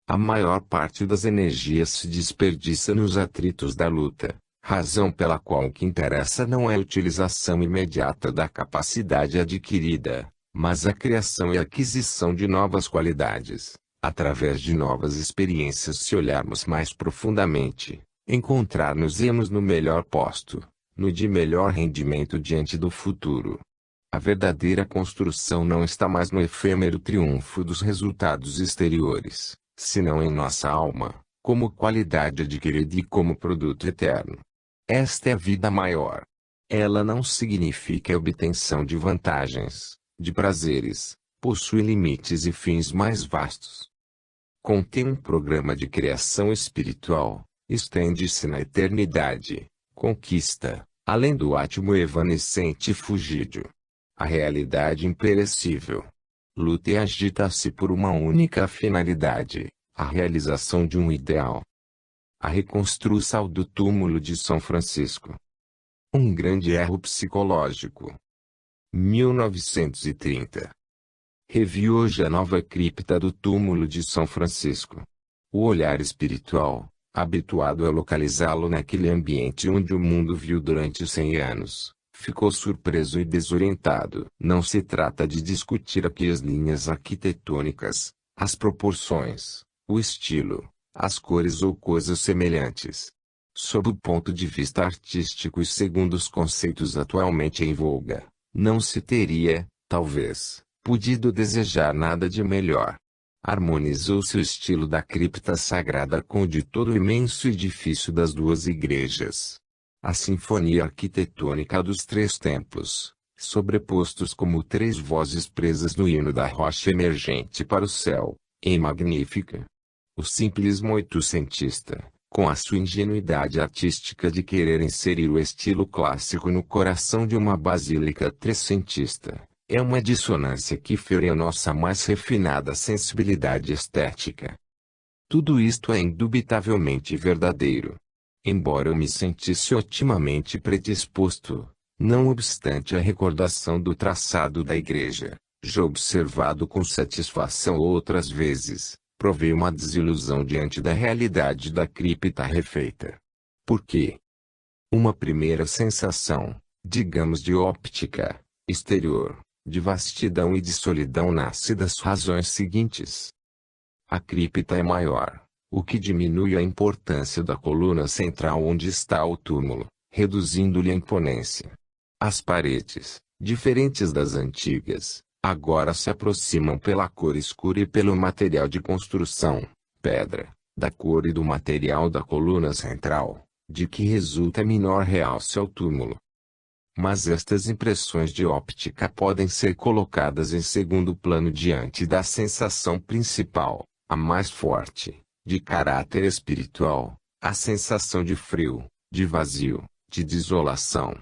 A maior parte das energias se desperdiça nos atritos da luta. Razão pela qual o que interessa não é a utilização imediata da capacidade adquirida, mas a criação e aquisição de novas qualidades, através de novas experiências. Se olharmos mais profundamente, encontrar-nos-emos no melhor posto, no de melhor rendimento diante do futuro. A verdadeira construção não está mais no efêmero triunfo dos resultados exteriores, senão em nossa alma, como qualidade adquirida e como produto eterno. Esta é a vida maior. Ela não significa a obtenção de vantagens, de prazeres, possui limites e fins mais vastos. Contém um programa de criação espiritual, estende-se na eternidade, conquista, além do átimo evanescente fugídio, a realidade imperecível. Luta e agita-se por uma única finalidade, a realização de um ideal. A reconstrução do túmulo de São Francisco. Um grande erro psicológico. 1930. Revi hoje a nova cripta do túmulo de São Francisco. O olhar espiritual, habituado a localizá-lo naquele ambiente onde o mundo viu durante 100 anos, ficou surpreso e desorientado. Não se trata de discutir aqui as linhas arquitetônicas, as proporções, o estilo, as cores ou coisas semelhantes. Sob o ponto de vista artístico e segundo os conceitos atualmente em voga, não se teria, talvez, podido desejar nada de melhor. Harmonizou-se o estilo da cripta sagrada com o de todo o imenso edifício das duas igrejas. A sinfonia arquitetônica dos três templos, sobrepostos como três vozes presas no hino da rocha emergente para o céu, é magnífica. O simplismo oitocentista, com a sua ingenuidade artística de querer inserir o estilo clássico no coração de uma basílica trecentista, é uma dissonância que fere a nossa mais refinada sensibilidade estética. Tudo isto é indubitavelmente verdadeiro. Embora eu me sentisse otimamente predisposto, não obstante a recordação do traçado da igreja, já observado com satisfação outras vezes, provei uma desilusão diante da realidade da cripta refeita. Por quê? Uma primeira sensação, digamos de óptica exterior, de vastidão e de solidão nasce das razões seguintes. A cripta é maior, o que diminui a importância da coluna central onde está o túmulo, reduzindo-lhe a imponência. As paredes, diferentes das antigas, agora se aproximam pela cor escura e pelo material de construção, pedra, da cor e do material da coluna central, de que resulta menor realce ao túmulo. Mas estas impressões de óptica podem ser colocadas em segundo plano diante da sensação principal, a mais forte, de caráter espiritual, a sensação de frio, de vazio, de desolação.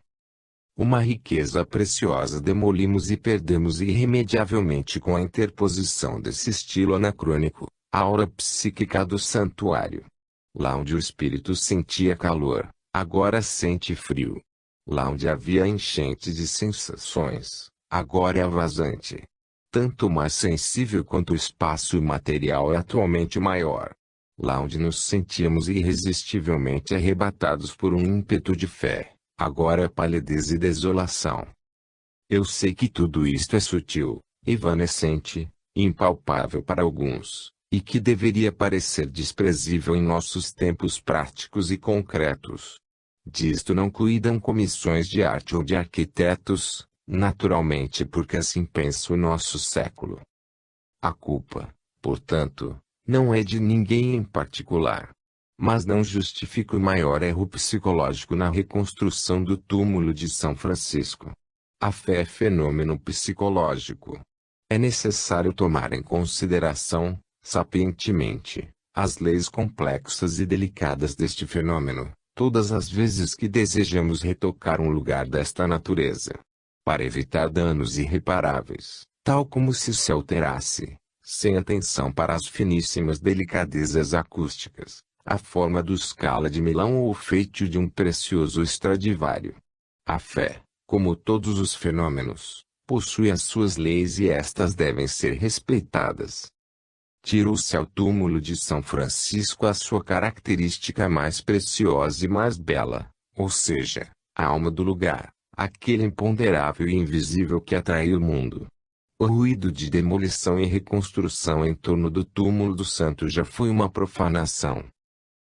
Uma riqueza preciosa demolimos e perdemos irremediavelmente com a interposição desse estilo anacrônico, a aura psíquica do santuário. Lá onde o espírito sentia calor, agora sente frio. Lá onde havia enchente de sensações, agora é vazante. Tanto mais sensível quanto o espaço material é atualmente maior. Lá onde nos sentíamos irresistivelmente arrebatados por um ímpeto de fé, agora é palidez e desolação. Eu sei que tudo isto é sutil, evanescente, impalpável para alguns, e que deveria parecer desprezível em nossos tempos práticos e concretos. Disto não cuidam comissões de arte ou de arquitetos, naturalmente porque assim pensa o nosso século. A culpa, portanto, não é de ninguém em particular. Mas não justifica o maior erro psicológico na reconstrução do túmulo de São Francisco. A fé é fenômeno psicológico. É necessário tomar em consideração, sapientemente, as leis complexas e delicadas deste fenômeno, todas as vezes que desejamos retocar um lugar desta natureza, para evitar danos irreparáveis, tal como se alterasse, sem atenção para as finíssimas delicadezas acústicas, a forma do Scala de Milão ou o feitio de um precioso Stradivário. A fé, como todos os fenômenos, possui as suas leis e estas devem ser respeitadas. Tirou-se ao túmulo de São Francisco a sua característica mais preciosa e mais bela, ou seja, a alma do lugar, aquele imponderável e invisível que atrai o mundo. O ruído de demolição e reconstrução em torno do túmulo do santo já foi uma profanação.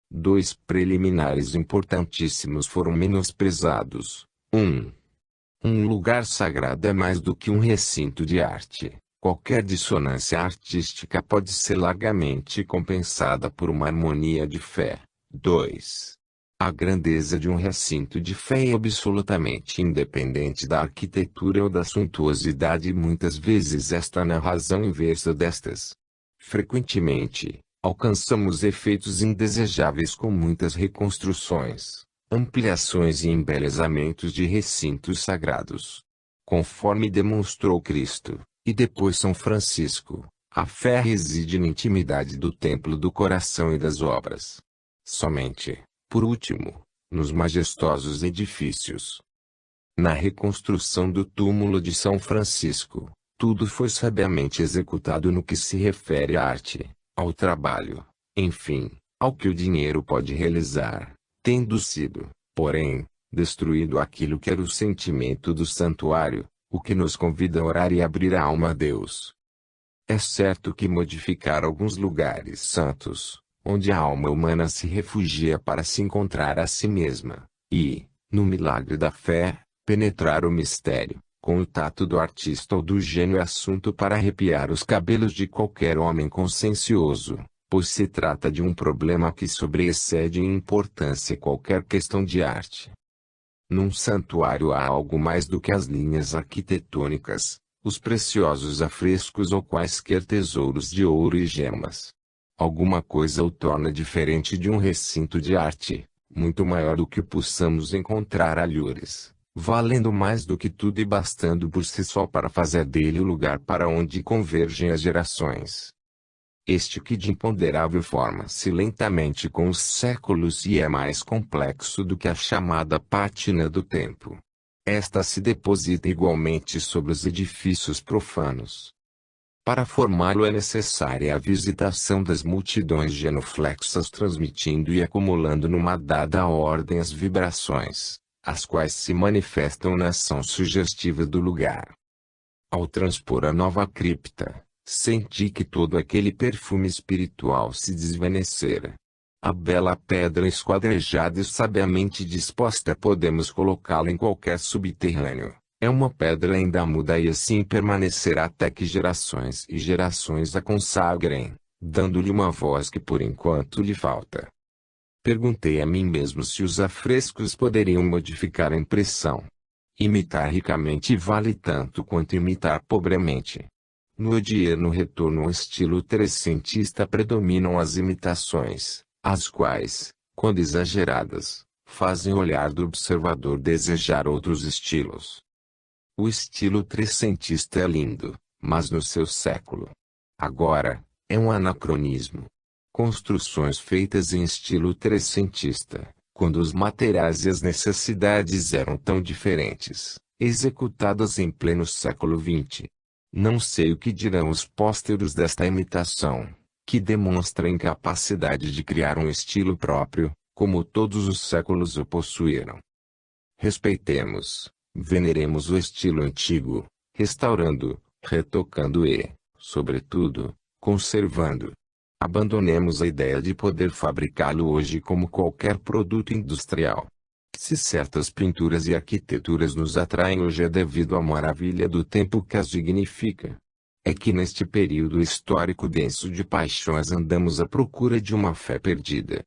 Dois preliminares importantíssimos foram menosprezados. Um lugar sagrado é mais do que um recinto de arte. Qualquer dissonância artística pode ser largamente compensada por uma harmonia de fé. 2. A grandeza de um recinto de fé é absolutamente independente da arquitetura ou da suntuosidade e muitas vezes está na razão inversa destas. Frequentemente, alcançamos efeitos indesejáveis com muitas reconstruções, ampliações e embelezamentos de recintos sagrados. Conforme demonstrou Cristo, e depois São Francisco, a fé reside na intimidade do templo do coração e das obras. Somente, por último, nos majestosos edifícios. Na reconstrução do túmulo de São Francisco, tudo foi sabiamente executado no que se refere à arte, ao trabalho, enfim, ao que o dinheiro pode realizar, tendo sido, porém, destruído aquilo que era o sentimento do santuário, o que nos convida a orar e abrir a alma a Deus. É certo que modificar alguns lugares santos, onde a alma humana se refugia para se encontrar a si mesma, e, no milagre da fé, penetrar o mistério, com o tato do artista ou do gênio é assunto para arrepiar os cabelos de qualquer homem consciencioso, pois se trata de um problema que sobreexcede em importância qualquer questão de arte. Num santuário há algo mais do que as linhas arquitetônicas, os preciosos afrescos ou quaisquer tesouros de ouro e gemas. Alguma coisa o torna diferente de um recinto de arte, muito maior do que possamos encontrar alhures, valendo mais do que tudo e bastando por si só para fazer dele o lugar para onde convergem as gerações. Este que de imponderável forma-se lentamente com os séculos e é mais complexo do que a chamada pátina do tempo. Esta se deposita igualmente sobre os edifícios profanos. Para formá-lo é necessária a visitação das multidões genuflexas transmitindo e acumulando numa dada ordem as vibrações, as quais se manifestam na ação sugestiva do lugar. Ao transpor a nova cripta, Senti que todo aquele perfume espiritual se desvanecera. A bela pedra esquadrejada e sabiamente disposta podemos colocá-la em qualquer subterrâneo. É uma pedra ainda muda e assim permanecerá até que gerações e gerações a consagrem, dando-lhe uma voz que por enquanto lhe falta. Perguntei a mim mesmo se os afrescos poderiam modificar a impressão. Imitar ricamente vale tanto quanto imitar pobremente. No odierno retorno ao estilo trecentista predominam as imitações, as quais, quando exageradas, fazem o olhar do observador desejar outros estilos. O estilo trecentista é lindo, mas no seu século. Agora, é um anacronismo. Construções feitas em estilo trecentista, quando os materiais e as necessidades eram tão diferentes, executadas em pleno século XX. Não sei o que dirão os pósteros desta imitação, que demonstra a incapacidade de criar um estilo próprio, como todos os séculos o possuíram. Respeitemos, veneremos o estilo antigo, restaurando, retocando e, sobretudo, conservando. Abandonemos a ideia de poder fabricá-lo hoje como qualquer produto industrial. Se certas pinturas e arquiteturas nos atraem hoje é devido à maravilha do tempo que as dignifica. É que neste período histórico denso de paixões andamos à procura de uma fé perdida.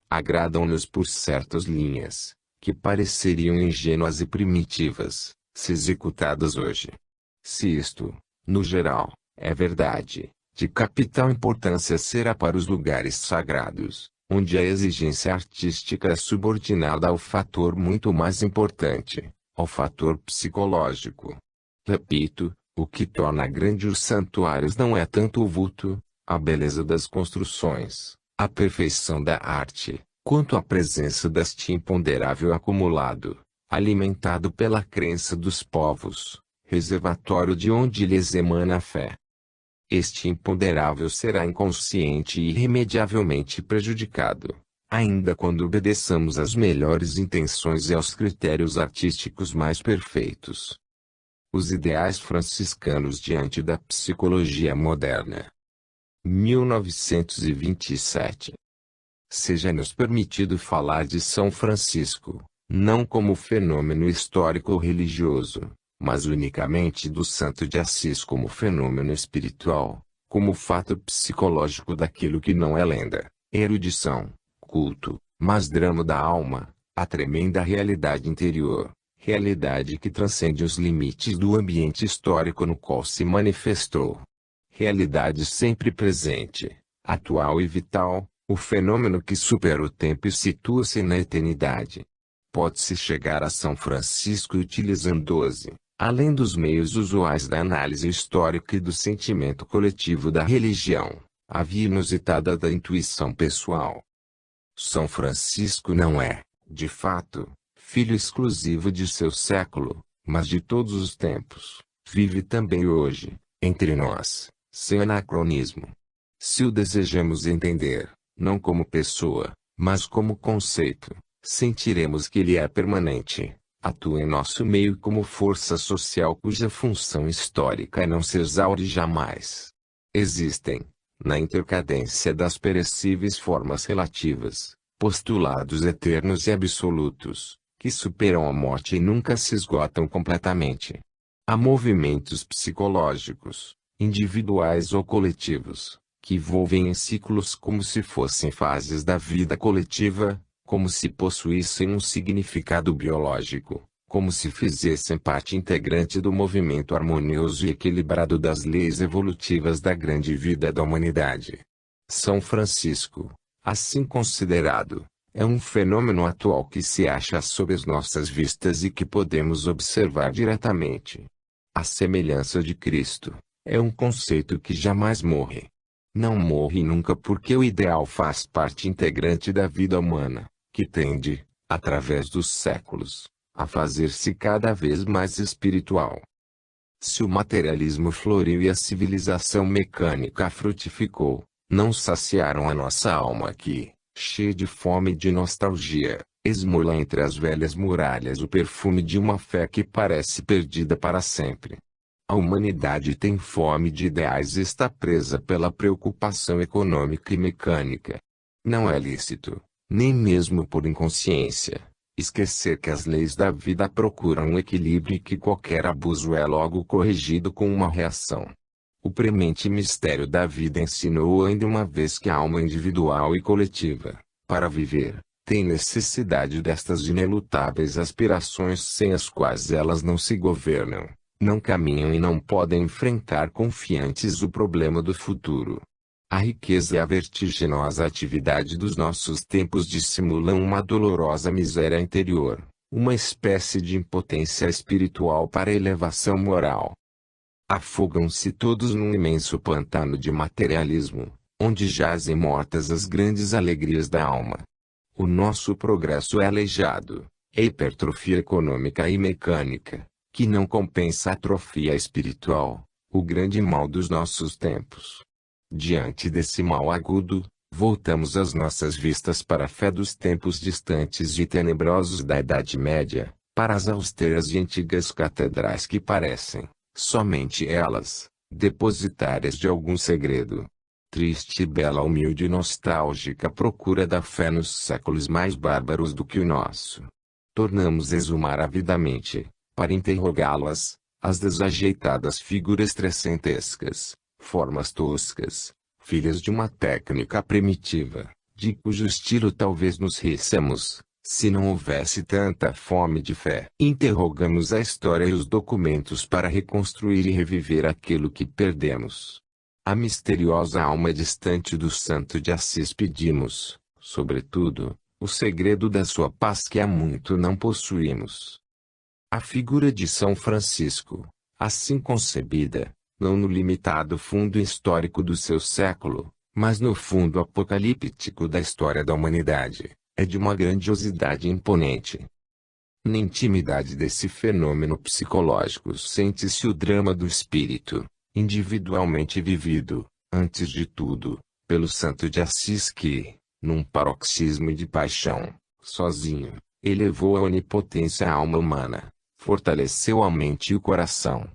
Agradam-nos por certas linhas, que pareceriam ingênuas e primitivas, se executadas hoje. Se isto, no geral, é verdade, de capital importância será para os lugares sagrados, onde a exigência artística é subordinada ao fator muito mais importante, ao fator psicológico. Repito, o que torna grande os santuários não é tanto o vulto, a beleza das construções, a perfeição da arte, quanto a presença deste imponderável acumulado, alimentado pela crença dos povos, reservatório de onde lhes emana a fé. Este imponderável será inconsciente e irremediavelmente prejudicado, ainda quando obedeçamos às melhores intenções e aos critérios artísticos mais perfeitos. Os ideais franciscanos diante da psicologia moderna. 1927. Seja-nos permitido falar de São Francisco, não como fenômeno histórico ou religioso, mas unicamente do Santo de Assis como fenômeno espiritual, como fato psicológico daquilo que não é lenda, erudição, culto, mas drama da alma, a tremenda realidade interior, realidade que transcende os limites do ambiente histórico no qual se manifestou. Realidade sempre presente, atual e vital, o fenômeno que supera o tempo e situa-se na eternidade. Pode-se chegar a São Francisco utilizando-se, além dos meios usuais da análise histórica e do sentimento coletivo da religião, a via inusitada da intuição pessoal. São Francisco não é, de fato, filho exclusivo de seu século, mas de todos os tempos. Vive também hoje, entre nós, sem anacronismo. Se o desejamos entender, não como pessoa, mas como conceito, sentiremos que ele é permanente, atua em nosso meio como força social cuja função histórica é não se exaure jamais. Existem, na intercadência das perecíveis formas relativas, postulados eternos e absolutos, que superam a morte e nunca se esgotam completamente. Há movimentos psicológicos, individuais ou coletivos, que volvem em ciclos como se fossem fases da vida coletiva, como se possuíssem um significado biológico, como se fizessem parte integrante do movimento harmonioso e equilibrado das leis evolutivas da grande vida da humanidade. São Francisco, assim considerado, é um fenômeno atual que se acha sob as nossas vistas e que podemos observar diretamente. A semelhança de Cristo, é um conceito que jamais morre. Não morre nunca porque o ideal faz parte integrante da vida humana, que tende, através dos séculos, a fazer-se cada vez mais espiritual. Se o materialismo floriu e a civilização mecânica frutificou, não saciaram a nossa alma que, cheia de fome e de nostalgia, esmola entre as velhas muralhas o perfume de uma fé que parece perdida para sempre. A humanidade tem fome de ideais e está presa pela preocupação econômica e mecânica. Não é lícito, nem mesmo por inconsciência, esquecer que as leis da vida procuram um equilíbrio e que qualquer abuso é logo corrigido com uma reação. O premente mistério da vida ensinou ainda uma vez que a alma individual e coletiva, para viver, tem necessidade destas inelutáveis aspirações sem as quais elas não se governam, não caminham e não podem enfrentar confiantes o problema do futuro. A riqueza e a vertiginosa atividade dos nossos tempos dissimulam uma dolorosa miséria interior, uma espécie de impotência espiritual para a elevação moral. Afogam-se todos num imenso pantano de materialismo, onde jazem mortas as grandes alegrias da alma. O nosso progresso é aleijado, é hipertrofia econômica e mecânica, que não compensa a atrofia espiritual, o grande mal dos nossos tempos. Diante desse mal agudo, voltamos as nossas vistas para a fé dos tempos distantes e tenebrosos da Idade Média, para as austeras e antigas catedrais que parecem, somente elas, depositárias de algum segredo. Triste e bela humilde e nostálgica procura da fé nos séculos mais bárbaros do que o nosso. Tornamos exumar avidamente, para interrogá-las, as desajeitadas figuras trecentescas, formas toscas, filhas de uma técnica primitiva, de cujo estilo talvez nos rissemos, se não houvesse tanta fome de fé. Interrogamos a história e os documentos para reconstruir e reviver aquilo que perdemos. A misteriosa alma distante do Santo de Assis pedimos, sobretudo, o segredo da sua paz que há muito não possuímos. A figura de São Francisco, assim concebida, não no limitado fundo histórico do seu século, mas no fundo apocalíptico da história da humanidade, é de uma grandiosidade imponente. Na intimidade desse fenômeno psicológico sente-se o drama do espírito, individualmente vivido, antes de tudo, pelo Santo de Assis que, num paroxismo de paixão, sozinho, elevou a onipotência à alma humana, fortaleceu a mente e o coração.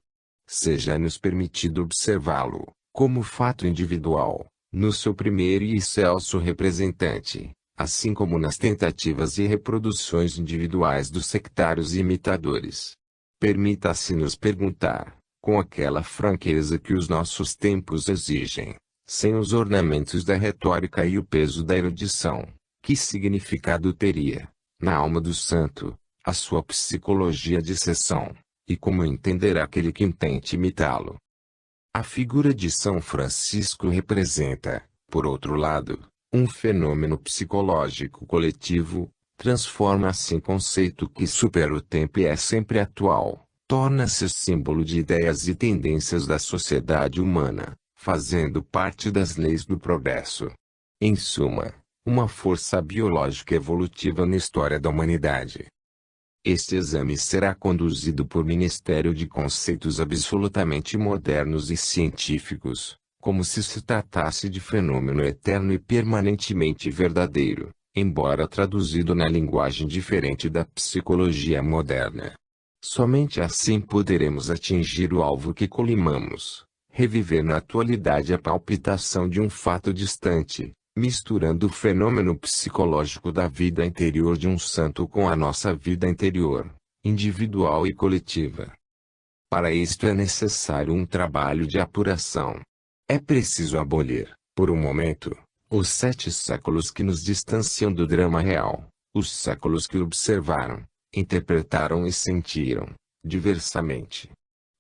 Seja-nos permitido observá-lo, como fato individual, no seu primeiro e excelso representante, assim como nas tentativas e reproduções individuais dos sectários e imitadores. Permita-se nos perguntar, com aquela franqueza que os nossos tempos exigem, sem os ornamentos da retórica e o peso da erudição, que significado teria, na alma do santo, a sua psicologia de seção, e como entenderá aquele que intente imitá-lo. A figura de São Francisco representa, por outro lado, um fenômeno psicológico coletivo, transforma assim conceito que supera o tempo e é sempre atual, torna-se símbolo de ideias e tendências da sociedade humana, fazendo parte das leis do progresso. Em suma, uma força biológica evolutiva na história da humanidade. Este exame será conduzido por Ministério de Conceitos absolutamente modernos e científicos, como se tratasse de fenômeno eterno e permanentemente verdadeiro, embora traduzido na linguagem diferente da psicologia moderna. Somente assim poderemos atingir o alvo que colimamos, reviver na atualidade a palpitação de um fato distante, misturando o fenômeno psicológico da vida interior de um santo com a nossa vida interior, individual e coletiva. Para isto é necessário um trabalho de apuração. É preciso abolir, por um momento, os 7 séculos que nos distanciam do drama real, os séculos que observaram, interpretaram e sentiram, diversamente.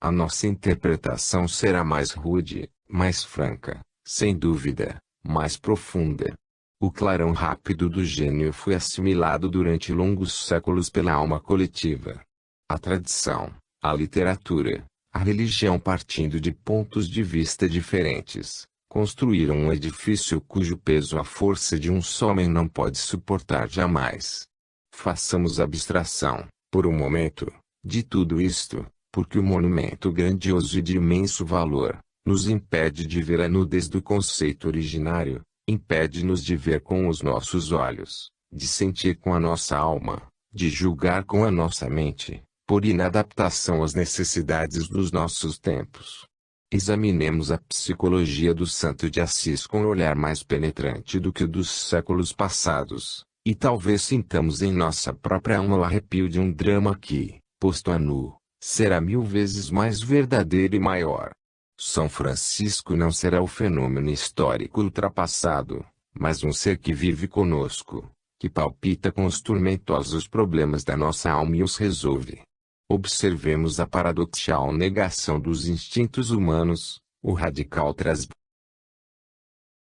A nossa interpretação será mais rude, mais franca, sem dúvida, mais profunda. O clarão rápido do gênio foi assimilado durante longos séculos pela alma coletiva. A tradição, a literatura, a religião partindo de pontos de vista diferentes, construíram um edifício cujo peso a força de um só homem não pode suportar jamais. Façamos abstração, por um momento, de tudo isto, porque o monumento grandioso e de imenso valor, nos impede de ver a nudez do conceito originário, impede-nos de ver com os nossos olhos, de sentir com a nossa alma, de julgar com a nossa mente, por inadaptação às necessidades dos nossos tempos. Examinemos a psicologia do Santo de Assis com um olhar mais penetrante do que o dos séculos passados, e talvez sintamos em nossa própria alma o arrepio de um drama que, posto a nu, será 1000 vezes mais verdadeiro e maior. São Francisco não será o fenômeno histórico ultrapassado, mas um ser que vive conosco, que palpita com os tormentosos problemas da nossa alma e os resolve. Observemos a paradoxal negação dos instintos humanos, o radical